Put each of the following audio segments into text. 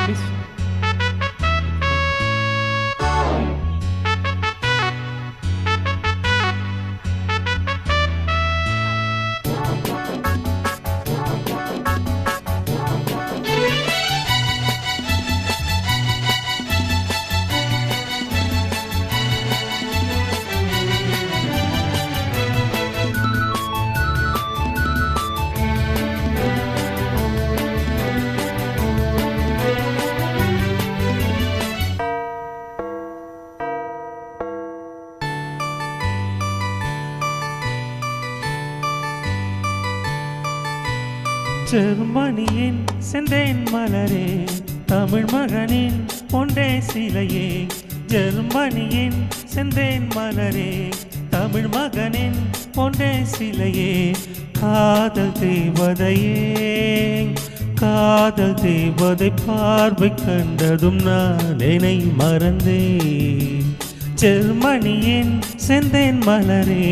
please. ஜெர்மனியின் செந்தேன் மலரே, தமிழ் மகனின் பொண்டே சிலையே. ஜெர்மனியின் செந்தேன் மலரே, தமிழ் மகனின் பொண்டே சிலையே. காதல் தேவதையே, காதல் தேவதை பார்வை கண்டதும் நான் என்னை மறந்தேன். ஜெர்மனியின் செந்தேன் மலரே.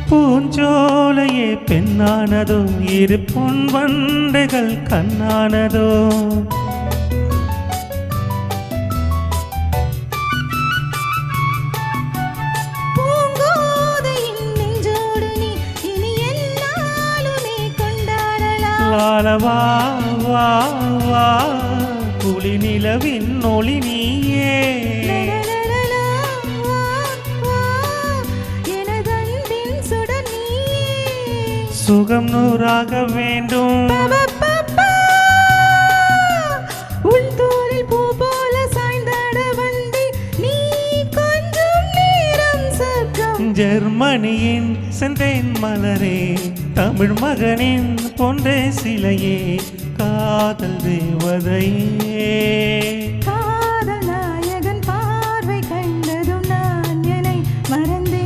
பூஞ்சோலையே பெண்ணானதோ, இரு பொன் வண்டுகள் கண்ணானதோ. லாலவா வா வா, குளி நிலவின் ஒளி நீயே. சுகம் நூறாக வேண்டும், உன் தோளில் பூ போல சாய்ந்தாட வந்தே நீ கொஞ்சம் நேரம் சொர்க்கம். ஜெர்மனியின் செந்தேன் மலரே, தமிழ் மகனின் பொண்டே சிலையே. காதல் தேவதையே, காதல் நாயகன் பார்வை கண்டதும் நான் என்னை மறந்தேன்.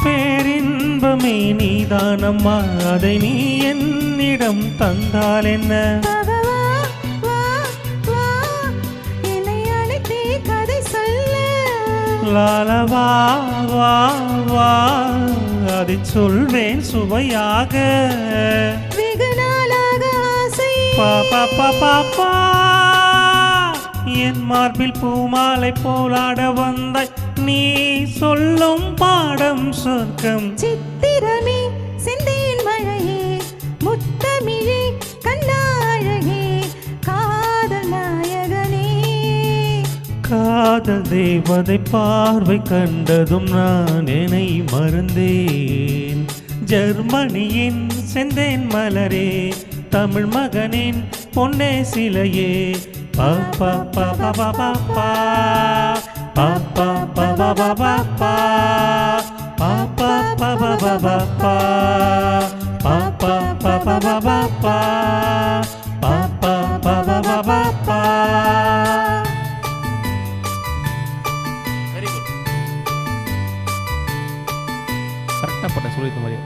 பேரின்பமே நீதானம்மா, அதை நீ என்னிடம் தந்தால் என்ன? லாலவா வா வா, அதை சொல்வேன் சுவையாக. பாப்பா பாப்பா, என் மார்பில் பூமாலை போலாட வந்தாய், நீ சொல்லும் பாடம் சொர்க்கம். சித்திரமே செந்தேன் மழையே, முத்தமிழே கண்ணாழகே, காதல் நாயகனே. காதல் தேவதை பார்வை கண்டதும் நான் என்னை மறந்தேன். ஜெர்மனியின் செந்தேன் மலரே, தமிழ் மகனின் பொன்னே சிலையே. பாப்பா பாப்பா பாப்பா பாப்பா பாப்பா பாப்பா பாப்பா பாப்பா பாப்பா பாப்பா பாப்பா பாப்பா பாப்பா பாப்பா பாப்பா. Very good. கரெக்டாக போட்டேன் சொல்லித்த மாதிரி.